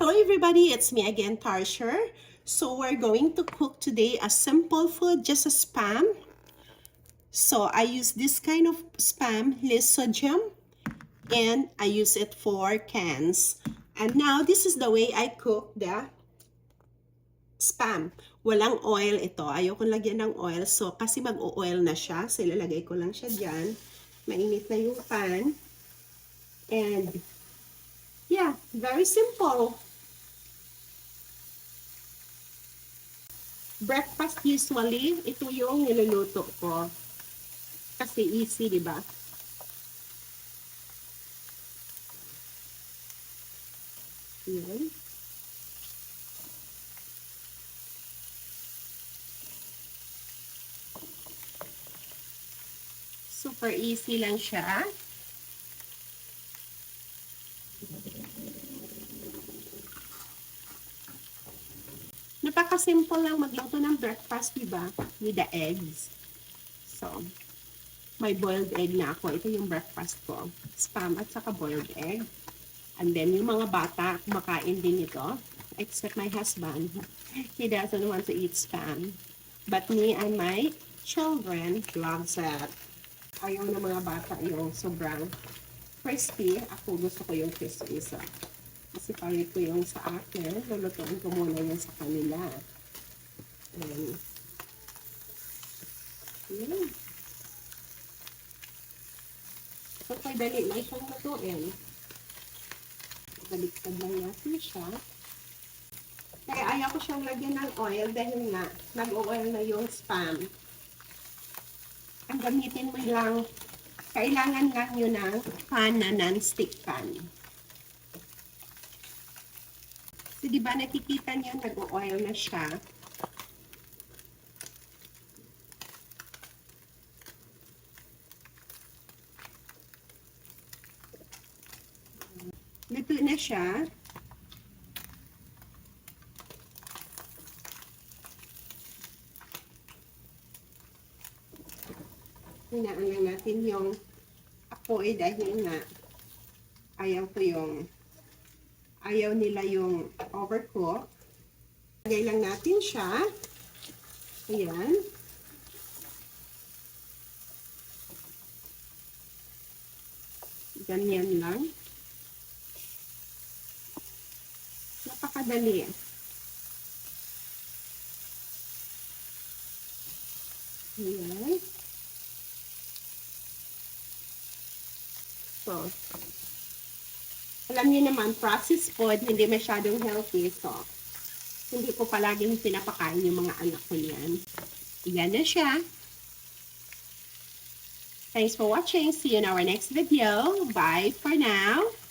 Hello everybody, it's me again, Tarsher. So we're going to cook today a simple food, just a spam. So I use this kind of spam, Lysodium, and I use it for cans. And now this is the way I cook the spam. Walang oil ito. Ayoko lagyan ng oil. So kasi mag-o-oil na siya. So ilalagay ko lang siya dyan. Mainit na yung pan. And yeah, very simple. Breakfast usually, ito yung niluluto ko. Kasi easy, di ba? Yan. Super easy lang siya. Napaka-simple lang magluto ng breakfast, di ba? With the eggs. So, may boiled egg na ako. Ito yung breakfast ko. Spam at saka boiled egg. And then, yung mga bata, kumakain din ito. Except my husband. He doesn't want to eat spam. But me and my children loves it. Ayaw ng mga bata yung sobrang crispy. Ako gusto ko yung crispy. So, kasi palit ko yung sa akin. Lulutuin ko muna yung sa kanila. And, yun. So, dali lang siyang lutuin. Baliktad lang natin siya. Kaya ayaw ko siyang lagyan ng oil dahil nga nag-oil na yung spam. Ang gamitin mo lang, kailangan lang yun ng pan na non-stick pan. So, di ba nakikita niyo nag-oil na siya? Luto na siya. Hinaan lang natin yung apoy dahil nga ayaw nila yung overcook. Lagay lang natin siya. Ayan. Ganyan lang. Napakadali. Ayan. So, alam niyo naman, processed food, hindi masyadong healthy. So, hindi ko palaging pinapakain yung mga anak ko niyan. Yan na siya. Thanks for watching. See you in our next video. Bye for now.